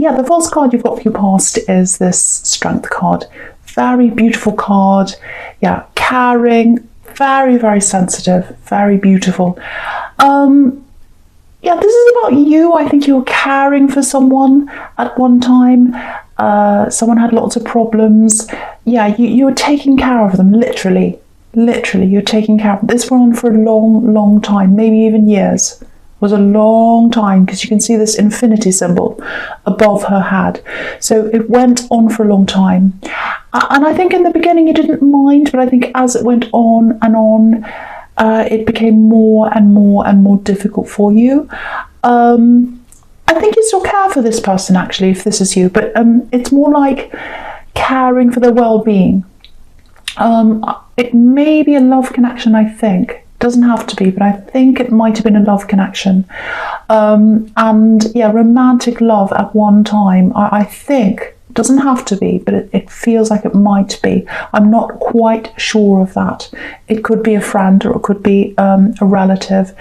yeah, the false card you've got for your past is this Strength card. Very beautiful card. Yeah, caring, very, very sensitive, very beautiful. Yeah, this is about you. I think you were caring for someone at one time. Someone had lots of problems. Yeah, you were taking care of them, literally. Literally, you're taking care of them. This went on for a long, long time, maybe even years. It was a long time, because you can see this infinity symbol above her head. So it went on for a long time. And I think in the beginning you didn't mind, but I think as it went on and on, it became more and more and more difficult for you. I think you still care for this person, actually, if this is you, but it's more like caring for their well-being. It may be a love connection, I think. It doesn't have to be, but I think it might have been a love connection. And yeah, romantic love at one time, I think. Doesn't have to be, but it feels like it might be. I'm not quite sure of that. It could be a friend, or it could be a relative.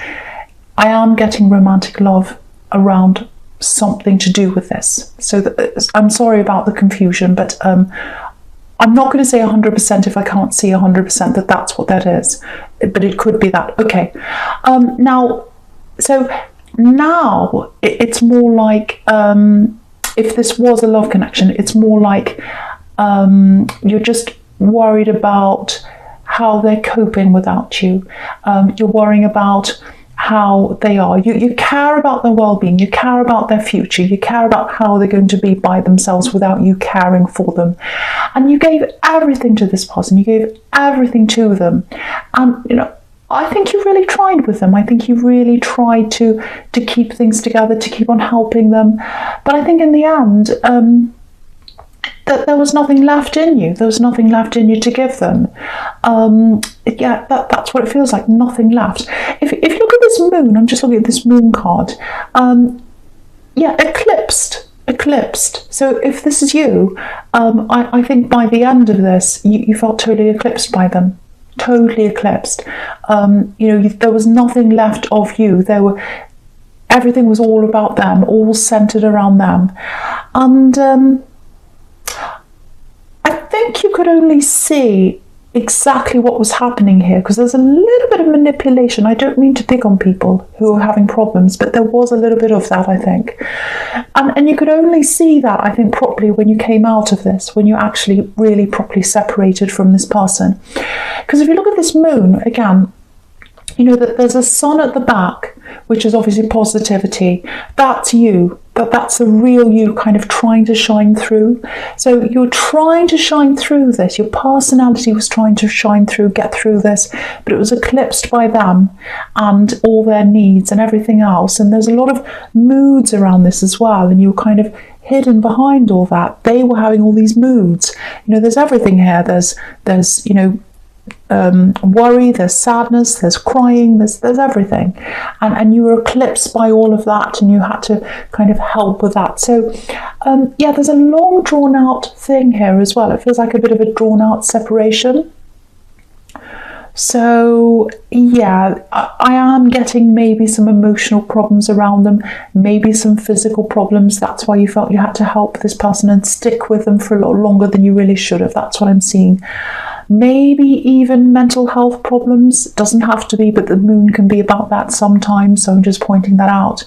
I am getting romantic love around something to do with this. So I'm sorry about the confusion, but I'm not going to say 100% if I can't see 100% that that's what that is. But it could be that. Okay. Now it's more like... if this was a love connection, it's more like you're just worried about how they're coping without you. You're worrying about how they are. You care about their well-being. You care about their future. You care about how they're going to be by themselves without you caring for them. And you gave everything to this person. You gave everything to them. And, you know, I think you really tried with them. I think you really tried to keep things together, to keep on helping them. But I think in the end, that there was nothing left in you. There was nothing left in you to give them. Yeah, that's what it feels like, nothing left. If you look at this moon, I'm just looking at this moon card. Yeah, eclipsed. So if this is you, I think by the end of this, you felt totally eclipsed by them. Totally eclipsed. You know, there was nothing left of you. Everything was all about them, all centered around them. And I think you could only see exactly what was happening here, because there's a little bit of manipulation. I don't mean to pick on people who are having problems, but there was a little bit of that, I think. And you could only see that, I think, properly when you came out of this, when you actually really properly separated from this person. Because if you look at this moon, again, you know that there's a sun at the back, which is obviously positivity. That's you. That's the real you kind of trying to shine through. So you're trying to shine through this. Your personality was trying to shine through, get through this, but it was eclipsed by them and all their needs and everything else. And there's a lot of moods around this as well. And you were kind of hidden behind all that. They were having all these moods. You know, there's everything here. There's you know, worry, there's sadness, there's crying, there's everything, and you were eclipsed by all of that, and you had to kind of help with that. So yeah, there's a long drawn out thing here as well. It feels like a bit of a drawn out separation. So yeah, I am getting maybe some emotional problems around them, maybe some physical problems. That's why you felt you had to help this person and stick with them for a lot longer than you really should have. That's what I'm seeing. Maybe even mental health problems. It doesn't have to be, but the moon can be about that sometimes, so I'm just pointing that out.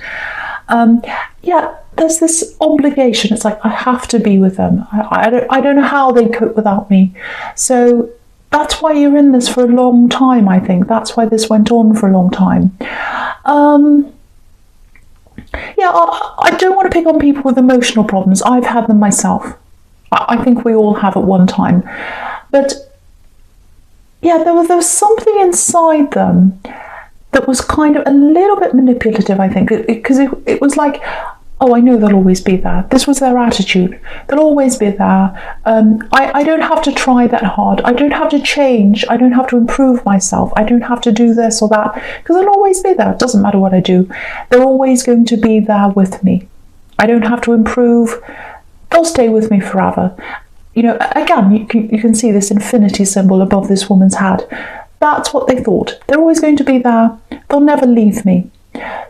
Yeah, there's this obligation. It's like, I have to be with them. I don't know how they cope without me. So that's why you're in this for a long time, I think. That's why this went on for a long time. Yeah, I don't want to pick on people with emotional problems. I've had them myself. I think we all have at one time. But yeah, there was something inside them that was kind of a little bit manipulative, I think, because it was like, oh, I know they'll always be there. This was their attitude. They'll always be there. I don't have to try that hard. I don't have to change. I don't have to improve myself. I don't have to do this or that, because they'll always be there. It doesn't matter what I do. They're always going to be there with me. I don't have to improve. They'll stay with me forever. You know, again, you can see this infinity symbol above this woman's head. That's what they thought. They're always going to be there. They'll never leave me.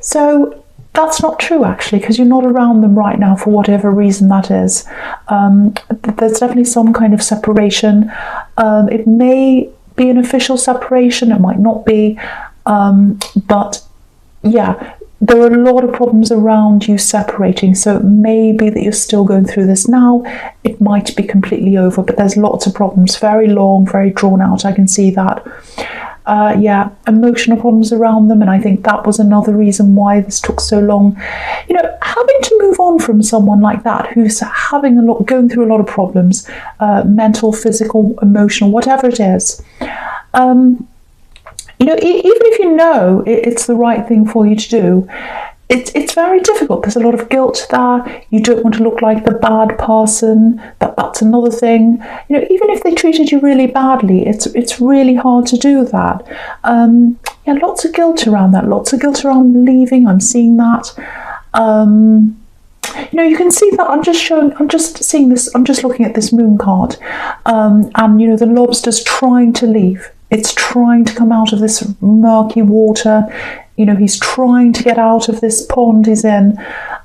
So That's not true, actually, because you're not around them right now for whatever reason that is. There's definitely some kind of separation. It may be an official separation, it might not be, but yeah, there are a lot of problems around you separating, so it may be that you're still going through this now. It might be completely over, but there's lots of problems, very long, very drawn out. I can see that. Yeah, emotional problems around them, and I think that was another reason why this took so long. You know, having to move on from someone like that who's going through a lot of problems, mental, physical, emotional, whatever it is. You know, even if you know it's the right thing for you to do, it's very difficult. There's a lot of guilt there. You don't want to look like the bad person. That's another thing. You know, even if they treated you really badly, it's really hard to do that. Yeah, lots of guilt around that. Lots of guilt around leaving. I'm seeing that. You know, you can see that I'm just seeing this. I'm just looking at this moon card, and you know, the lobster's trying to leave. It's trying to come out of this murky water. You know, he's trying to get out of this pond he's in.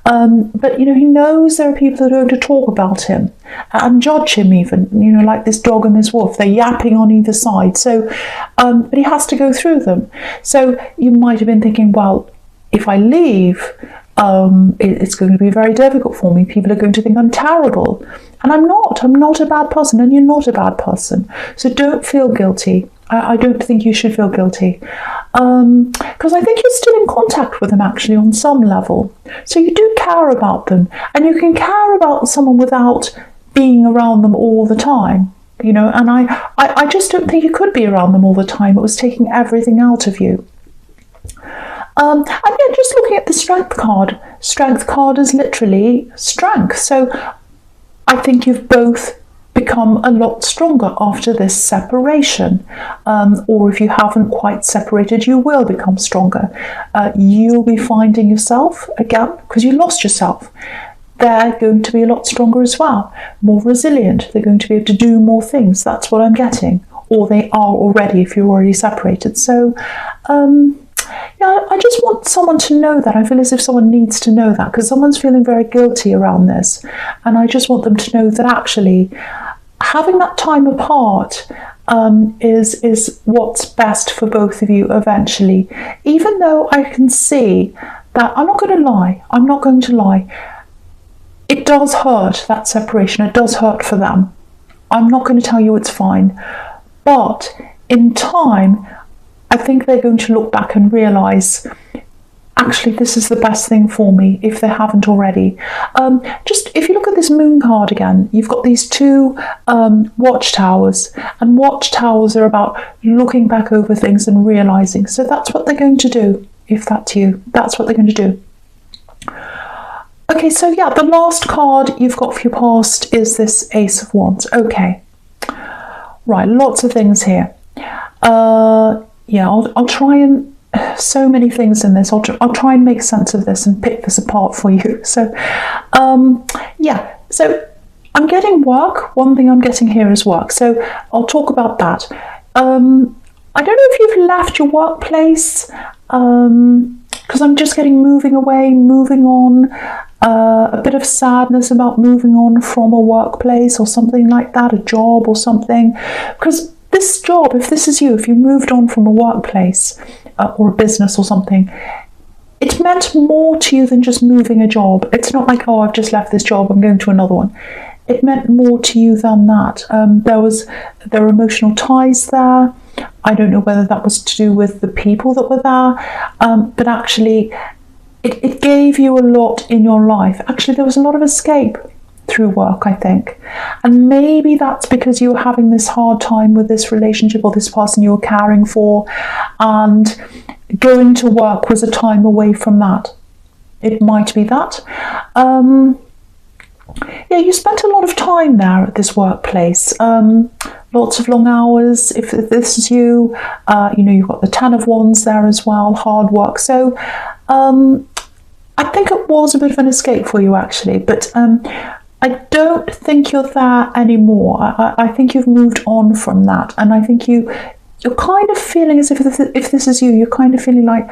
But, you know, he knows there are people that are going to talk about him and judge him even, you know, like this dog and this wolf. They're yapping on either side. So, but he has to go through them. So you might have been thinking, well, if I leave, it's going to be very difficult for me. People are going to think I'm terrible. And I'm not. I'm not a bad person, and you're not a bad person. So don't feel guilty. I don't think you should feel guilty. Because I think you're still in contact with them, actually, on some level. So you do care about them. And you can care about someone without being around them all the time. You know, and I just don't think you could be around them all the time. It was taking everything out of you. And yeah, just looking at the strength card is literally strength. So I think you've both become a lot stronger after this separation, or if you haven't quite separated, you will become stronger. You'll be finding yourself again because you lost yourself. They're going to be a lot stronger as well, more resilient. They're going to be able to do more things. That's what I'm getting, or they are already if you're already separated. So yeah, I just want someone to know that. I feel as if someone needs to know that because someone's feeling very guilty around this. And I just want them to know that actually having that time apart is what's best for both of you eventually. Even though I can see that, I'm not going to lie, it does hurt, that separation. It does hurt for them. I'm not going to tell you it's fine. But in time, I think they're going to look back and realise, actually, this is the best thing for me, if they haven't already. Just if you look at this moon card again, you've got these two watchtowers, and watchtowers are about looking back over things and realising. So that's what they're going to do, if that's you. That's what they're going to do. Okay, so yeah, the last card you've got for your past is this Ace of Wands. Okay. Right, lots of things here. Yeah, I'll try and, so many things in this, I'll try and make sense of this and pick this apart for you. So, yeah, so I'm getting work. One thing I'm getting here is work. So I'll talk about that. I don't know if you've left your workplace, because I'm just getting moving away, moving on, a bit of sadness about moving on from a workplace or something like that, a job or something, because this job, if this is you, if you moved on from a workplace or a business or something, it meant more to you than just moving a job. It's not like, oh, I've just left this job, I'm going to another one. It meant more to you than that. There were emotional ties there. I don't know whether that was to do with the people that were there, but actually it gave you a lot in your life. Actually, there was a lot of escape through work, I think. And maybe that's because you were having this hard time with this relationship or this person you were caring for, and going to work was a time away from that. It might be that. Yeah, you spent a lot of time there at this workplace. Lots of long hours. If this is you, you know, you've got the Ten of Wands there as well, hard work. So I think it was a bit of an escape for you, actually. But I don't think you're there anymore. I think you've moved on from that. And I think you're kind of feeling as if this is you, you're kind of feeling like,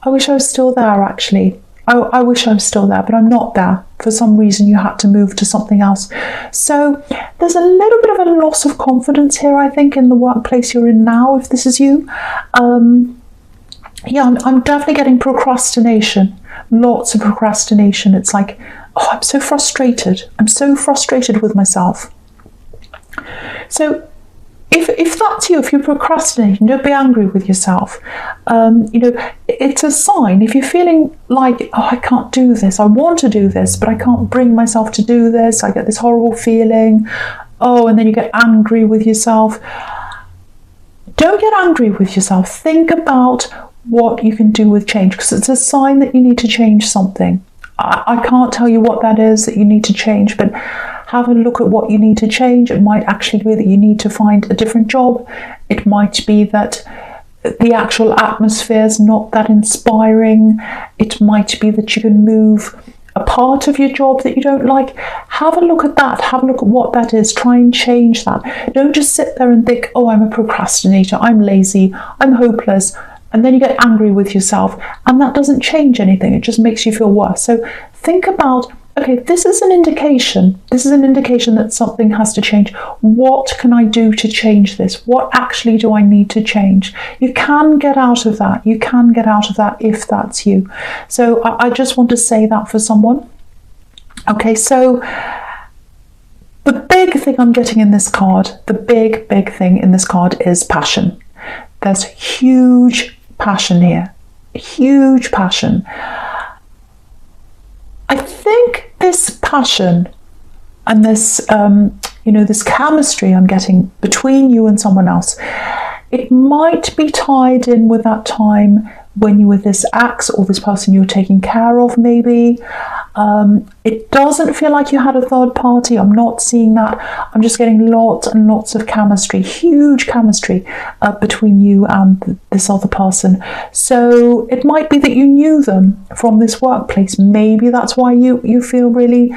I wish I was still there, actually. I wish I was still there, but I'm not there. For some reason, you had to move to something else. So there's a little bit of a loss of confidence here, I think, in the workplace you're in now, if this is you. Yeah, I'm definitely getting procrastination. Lots of procrastination. It's like, oh, I'm so frustrated. I'm so frustrated with myself. So if that's you, if you're procrastinating, don't be angry with yourself. It's a sign. If you're feeling like, oh, I can't do this, I want to do this, but I can't bring myself to do this, I get this horrible feeling, and then you get angry with yourself. Don't get angry with yourself. Think about what you can do with change, because it's a sign that you need to change something. I can't tell you what that is that you need to change, but have a look at what you need to change. It might actually be that you need to find a different job. It might be that the actual atmosphere is not that inspiring. It might be that you can move a part of your job that you don't like. Have a look at that. Have a look at what that is. Try and change that. Don't just sit there and think, oh, I'm a procrastinator, I'm lazy, I'm hopeless. And then you get angry with yourself, and that doesn't change anything. It just makes you feel worse. So think about, okay, this is an indication. This is an indication that something has to change. What can I do to change this? What actually do I need to change? You can get out of that. You can get out of that if that's you. So I just want to say that for someone. Okay, so the big thing I'm getting in this card, the big thing in this card is passion. There's huge passion here, huge passion. I think this passion and this, this chemistry I'm getting between you and someone else, it might be tied in with that time when you were this ex or this person you were taking care of, maybe. It doesn't feel like you had a third party. I'm not seeing that. I'm just getting lots and lots of chemistry, huge chemistry between you and this other person. So it might be that you knew them from this workplace. Maybe that's why you feel really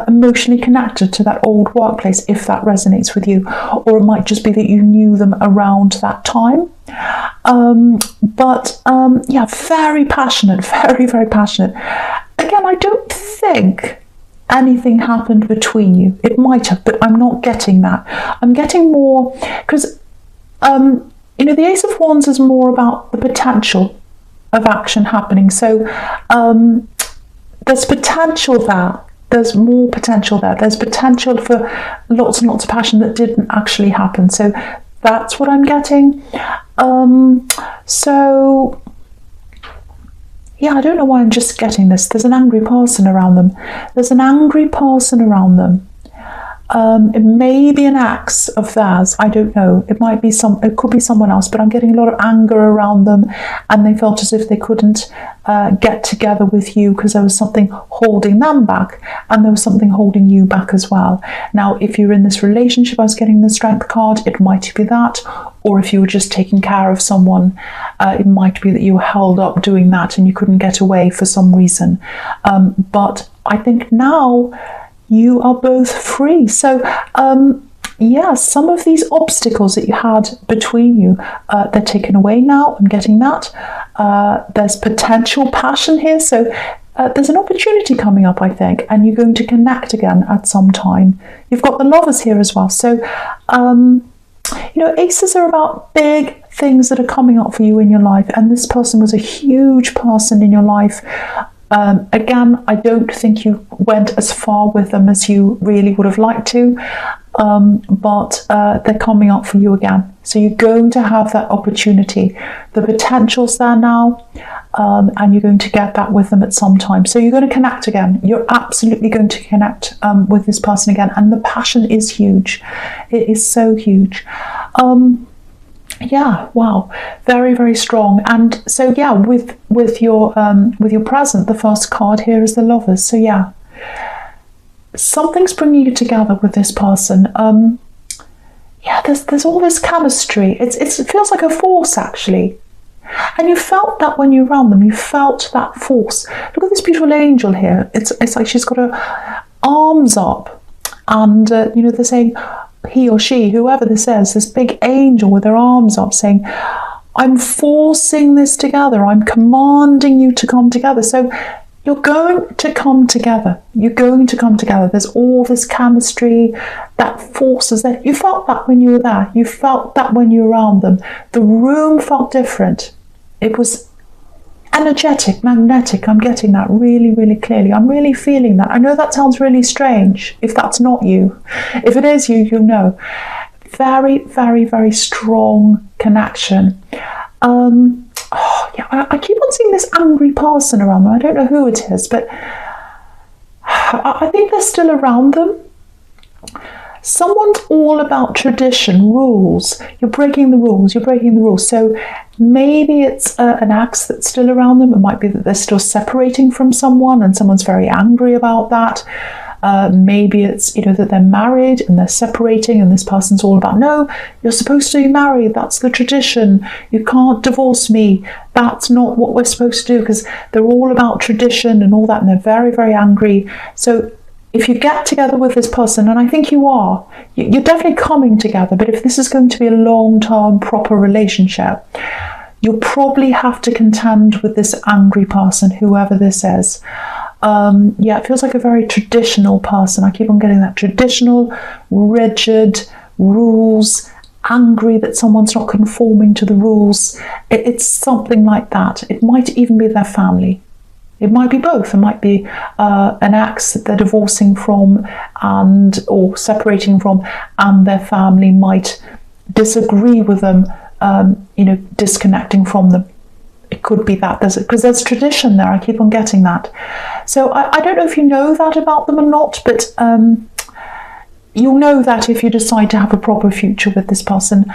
emotionally connected to that old workplace, if that resonates with you. Or it might just be that you knew them around that time. Yeah, very passionate, very passionate. Again, I don't think anything happened between you. It might have, but I'm not getting that. I'm getting more, because the Ace of Wands is more about the potential of action happening. So there's potential there. There's more potential there. There's potential for lots and lots of passion that didn't actually happen. So that's what I'm getting. Yeah, I don't know why I'm just getting this. There's an angry person around them. There's an angry person around them. It may be an ex of theirs. I don't know. It could be someone else, but I'm getting a lot of anger around them, and they felt as if they couldn't get together with you because there was something holding them back, and there was something holding you back as well. Now, if you're in this relationship, I was getting the Strength card, it might be that, or if you were just taking care of someone, it might be that you were held up doing that and you couldn't get away for some reason. But I think now you are both free. So some of these obstacles that you had between you, they're taken away now. I'm getting that. There's potential passion here. So there's an opportunity coming up, I think, and you're going to connect again at some time. You've got the Lovers here as well. So, aces are about big things that are coming up for you in your life. And this person was a huge person in your life. Again, I don't think you went as far with them as you really would have liked to, but they're coming up for you again. So you're going to have that opportunity. The potential's there now, and you're going to get that with them at some time. So you're going to connect again. You're absolutely going to connect with this person again. And the passion is huge. It is so huge. Yeah, wow, very, very strong. And so yeah, with your present, the first card here is the Lovers. So yeah, something's bringing you together with this person. Yeah, there's all this chemistry. It feels like a force, actually. And you felt that when you're around them. You felt that force. Look at this beautiful angel here. It's like she's got her arms up, and they're saying, he or she, whoever this is, this big angel with their arms up, saying, I'm forcing this together. I'm commanding you to come together. So you're going to come together. You're going to come together. There's all this chemistry, that force is there. You felt that when you were there. You felt that when you were around them. The room felt different. It was energetic, magnetic. I'm getting that really, really clearly. I'm really feeling that. I know that sounds really strange if that's not you. If it is you, you'll know. Very, very, very strong connection. I keep on seeing this angry person around them. I don't know who it is, but I think they're still around them. Someone's all about tradition, rules. You're breaking the rules, you're breaking the rules. So maybe it's an ex that's still around them. It might be that they're still separating from someone and someone's very angry about that. Maybe it's, that they're married and they're separating and this person's all about, no, you're supposed to be married. That's the tradition. You can't divorce me. That's not what we're supposed to do, because they're all about tradition and all that. And they're very, very angry. So if you get together with this person, and I think you are, you're definitely coming together. But if this is going to be a long-term, proper relationship, you'll probably have to contend with this angry person, whoever this is. It feels like a very traditional person. I keep on getting that traditional, rigid, rules, angry that someone's not conforming to the rules. It's something like that. It might even be their family. It might be both. It might be an ex that they're divorcing from or separating from, and their family might disagree with them, disconnecting from them. It could be that, because there's tradition there. I keep on getting that. So I don't know if you know that about them or not, but you'll know that if you decide to have a proper future with this person.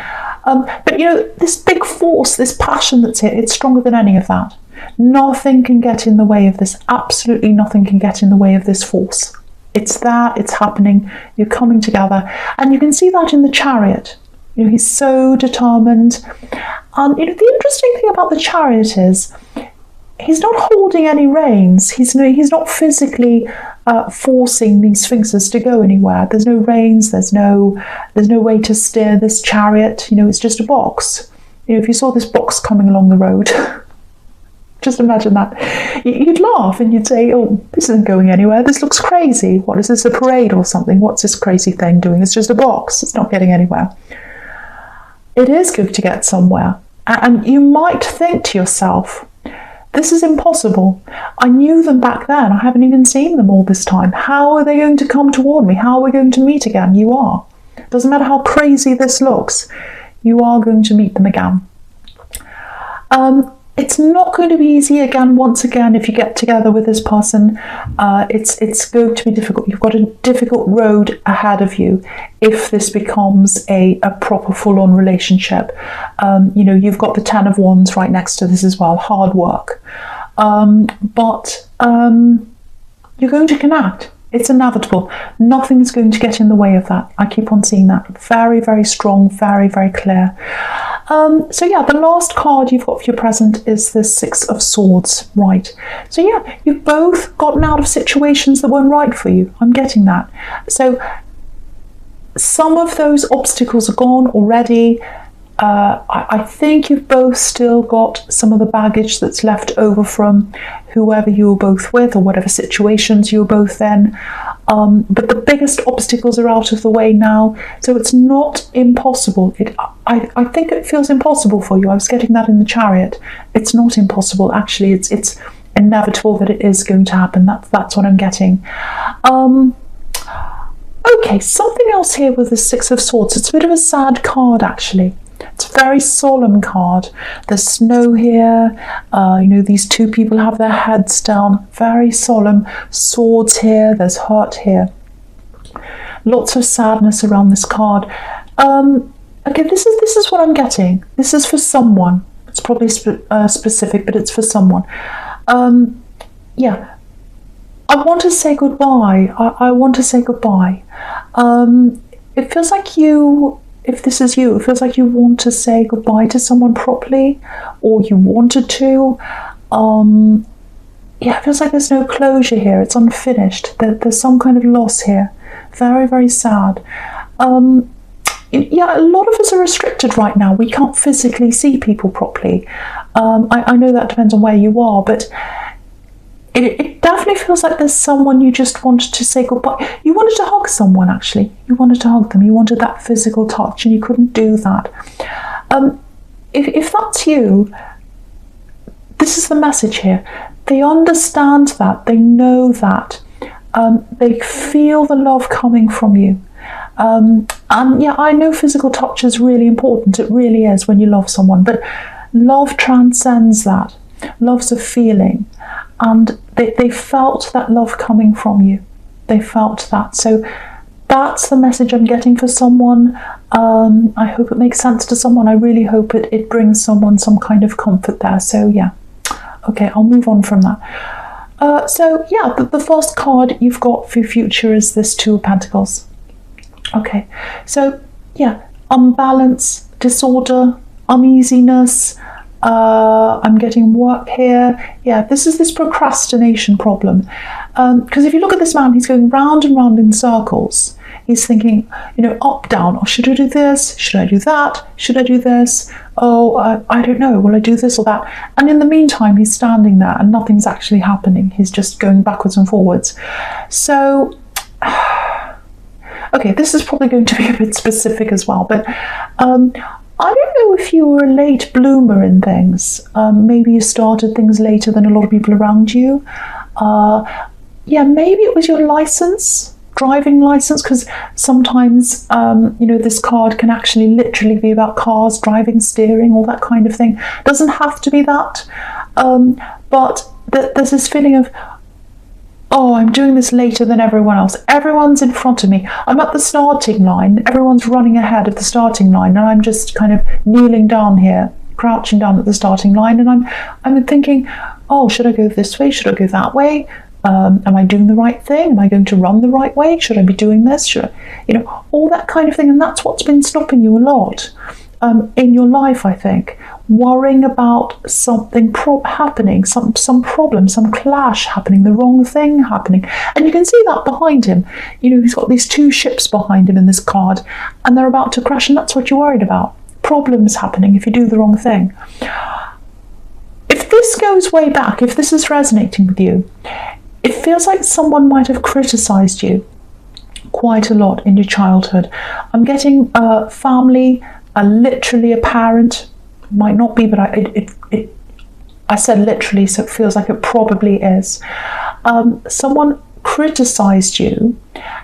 But this big force, this passion that's here, it's stronger than any of that. Nothing can get in the way of this. Absolutely nothing can get in the way of this force. It's there, it's happening, you're coming together. And you can see that in the Chariot. He's so determined. And the interesting thing about the Chariot is he's not holding any reins. He's not physically forcing these sphinxes to go anywhere. There's no reins. There's no way to steer this chariot. It's just a box. If you saw this box coming along the road, just imagine that. You'd laugh and you'd say, "Oh, this isn't going anywhere. This looks crazy. What is this? A parade or something? What's this crazy thing doing? It's just a box. It's not getting anywhere." It is going to get somewhere. And you might think to yourself, this is impossible. I knew them back then. I haven't even seen them all this time. How are they going to come toward me? How are we going to meet again? You are. Doesn't matter how crazy this looks. You are going to meet them again. It's not going to be easy once again, if you get together with this person. It's going to be difficult. You've got a difficult road ahead of you if this becomes a proper full-on relationship. You've got the 10 of Wands right next to this as well. Hard work. But you're going to connect. It's inevitable. Nothing's going to get in the way of that. I keep on seeing that. Very, very strong, very, very clear. The last card you've got for your present is the Six of Swords, right? So you've both gotten out of situations that weren't right for you. I'm getting that. So some of those obstacles are gone already. I think you've both still got some of the baggage that's left over from whoever you were both with or whatever situations you were both in. But the biggest obstacles are out of the way now, so it's not impossible. I think it feels impossible for you. I was getting that in the Chariot. It's not impossible, actually. It's inevitable that it is going to happen. That's what I'm getting. Okay, something else here with the Six of Swords. It's a bit of a sad card, actually. It's a very solemn card. There's snow here. These two people have their heads down. Very solemn. Swords here. There's hurt here. Lots of sadness around this card. Okay, this is what I'm getting. This is for someone. It's probably specific, but it's for someone. I want to say goodbye. I want to say goodbye. It feels like you... If this is you, it feels like you want to say goodbye to someone properly, or you wanted to. It feels like there's no closure here. It's unfinished. There's some kind of loss here. Very, very sad. A lot of us are restricted right now. We can't physically see people properly. I know that depends on where you are, but it definitely feels like there's someone you just wanted to say goodbye. You wanted to hug someone, actually. You wanted to hug them. You wanted that physical touch, and you couldn't do that. If that's you, this is the message here. They understand that. They know that. They feel the love coming from you. And yeah, I know physical touch is really important. It really is when you love someone. But love transcends that. Love's a feeling. And they felt that love coming from you. They felt that. So that's the message I'm getting for someone. I hope it makes sense to someone. I really hope it brings someone some kind of comfort there. So yeah. Okay, I'll move on from that. So yeah, the first card you've got for your future is this Two of Pentacles. Okay, so yeah, unbalance, disorder, uneasiness. I'm getting work here. Yeah, this is this procrastination problem. Because if you look at this man, he's going round and round in circles. He's thinking, up, down. Oh, should I do this? Should I do that? Should I do this? Oh, I don't know. Will I do this or that? And in the meantime, he's standing there and nothing's actually happening. He's just going backwards and forwards. So, okay, this is probably going to be a bit specific as well, but I don't know if you were a late bloomer in things. Maybe you started things later than a lot of people around you. Yeah, maybe it was your license. Driving license, because sometimes this card can actually literally be about cars, driving, steering, all that kind of thing. Doesn't have to be that, but there's this feeling of, oh, I'm doing this later than everyone else. Everyone's in front of me. I'm at the starting line. Everyone's running ahead of the starting line, and I'm just kind of kneeling down here, crouching down at the starting line, and I'm thinking, oh, should I go this way? Should I go that way? Am I doing the right thing? Am I going to run the right way? Should I be doing this? Should I, all that kind of thing. And that's what's been stopping you a lot in your life, I think. Worrying about something happening, some problem, some clash happening, the wrong thing happening. And you can see that behind him. He's got these two ships behind him in this card, and they're about to crash, and that's what you're worried about. Problems happening if you do the wrong thing. If this goes way back, if this is resonating with you, it feels like someone might have criticized you quite a lot in your childhood. I'm getting family, literally a parent. Might not be, but I said literally, so it feels like it probably is. Someone criticized you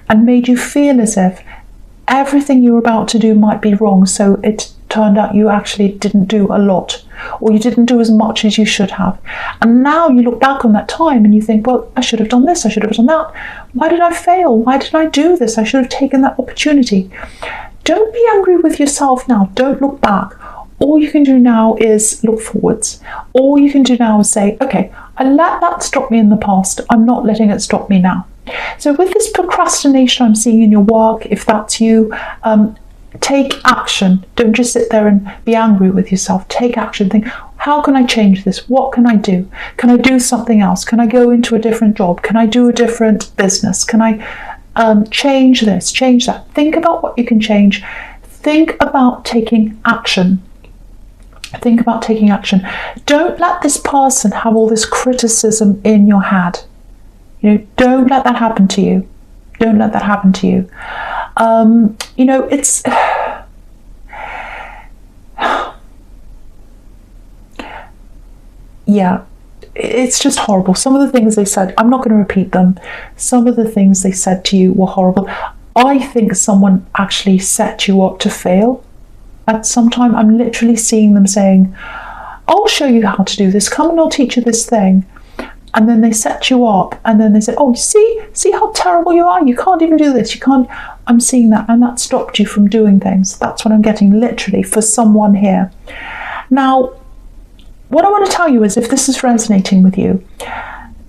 and made you feel as if everything you were about to do might be wrong, so it turned out you actually didn't do a lot, or you didn't do as much as you should have. And now you look back on that time and you think, well, I should have done this, I should have done that. Why did I fail? Why did I do this? I should have taken that opportunity. Don't be angry with yourself now. Don't look back. All you can do now is look forwards. All you can do now is say, okay, I let that stop me in the past. I'm not letting it stop me now. So with this procrastination I'm seeing in your work, if that's you, take action. Don't just sit there and be angry with yourself. Take action. Think, how can I change this? What can I do? Can I do something else? Can I go into a different job? Can I do a different business? Can I change this, change that? Think about what you can change. Think about taking action. Think about taking action. Don't let this person have all this criticism in your head. Don't let that happen to you. Don't let that happen to you. It's yeah, it's just horrible. Some of the things they said, I'm not going to repeat them. Some of the things they said to you were horrible. I think someone actually set you up to fail. At some time, I'm literally seeing them saying, I'll show you how to do this. Come and I'll teach you this thing. And then they set you up, and then they said, oh, see how terrible you are? You can't even do this. You can't. I'm seeing that, and that stopped you from doing things. That's what I'm getting literally for someone here. Now, what I want to tell you is, if this is resonating with you,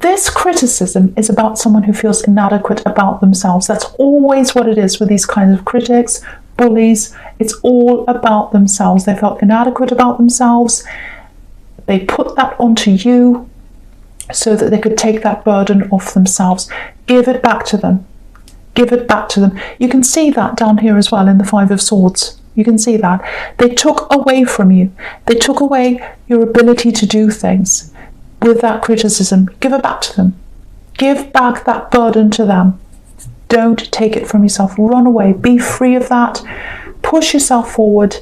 this criticism is about someone who feels inadequate about themselves. That's always what it is with these kinds of critics, bullies. It's all about themselves. They felt inadequate about themselves. They put that onto you so that they could take that burden off themselves. Give it back to them. Give it back to them. You can see that down here as well in the Five of Swords. You can see that. They took away from you. They took away your ability to do things. with that criticism, give it back to them. Give back that burden to them. Don't take it from yourself. Run away. Be free of that. Push yourself forward.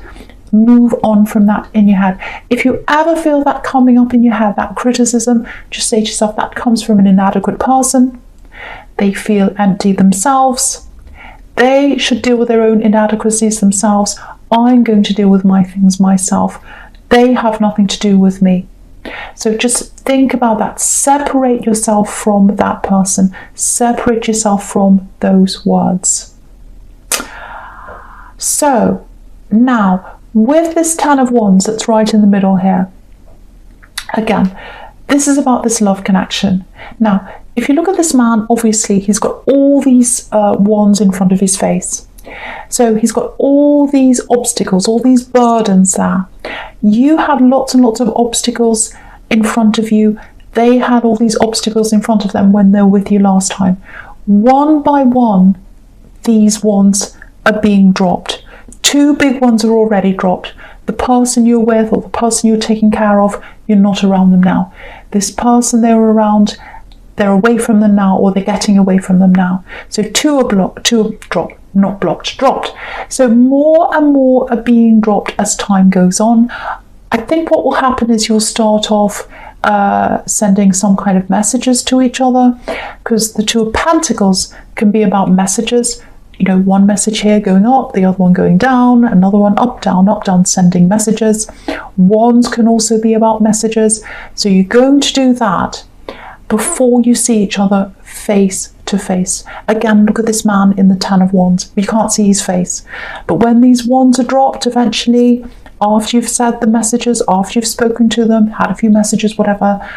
Move on from that in your head. If you ever feel that coming up in your head, that criticism, just say to yourself, that comes from an inadequate person. They feel empty themselves. They should deal with their own inadequacies themselves. I'm going to deal with my things myself. They have nothing to do with me. So just think about that. Separate yourself from that person. Separate yourself from those words. So now, with this 10 of Wands that's right in the middle here, again, this is about this love connection. Now, if you look at this man, obviously he's got all these wands in front of his face. So he's got all these obstacles, all these burdens there. You had lots and lots of obstacles in front of you. They had all these obstacles in front of them when they were with you last time. One by one, these wands are being dropped. 2 big ones are already dropped. The person you're with or the person you're taking care of, you're not around them now. This person they were around, they're away from them now, or they're getting away from them now. So 2 are blocked, 2 are dropped, not blocked, dropped. So more and more are being dropped as time goes on. I think what will happen is you'll start off sending some kind of messages to each other, because the 2 of Pentacles can be about messages. You know, one message here going up, the other one going down, another one up, down, sending messages. Wands can also be about messages. So you're going to do that before you see each other face to face. Again, look at this man in the 10 of Wands. You can't see his face. But when these wands are dropped, eventually, after you've said the messages, after you've spoken to them, had a few messages, whatever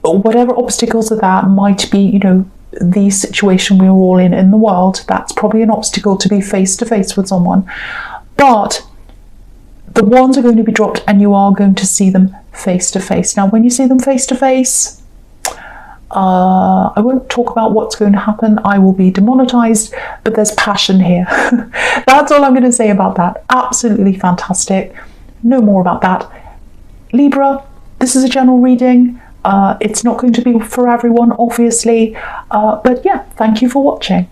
obstacles are there, might be, you know, the situation we're all in the world. That's probably an obstacle to be face to face with someone. But the wands are going to be dropped and you are going to see them face to face. Now, when you see them face to face, I won't talk about what's going to happen. I will be demonetized, but there's passion here. That's all I'm going to say about that. Absolutely fantastic. No more about that. Libra, this is a general reading. It's not going to be for everyone, obviously. But yeah, thank you for watching.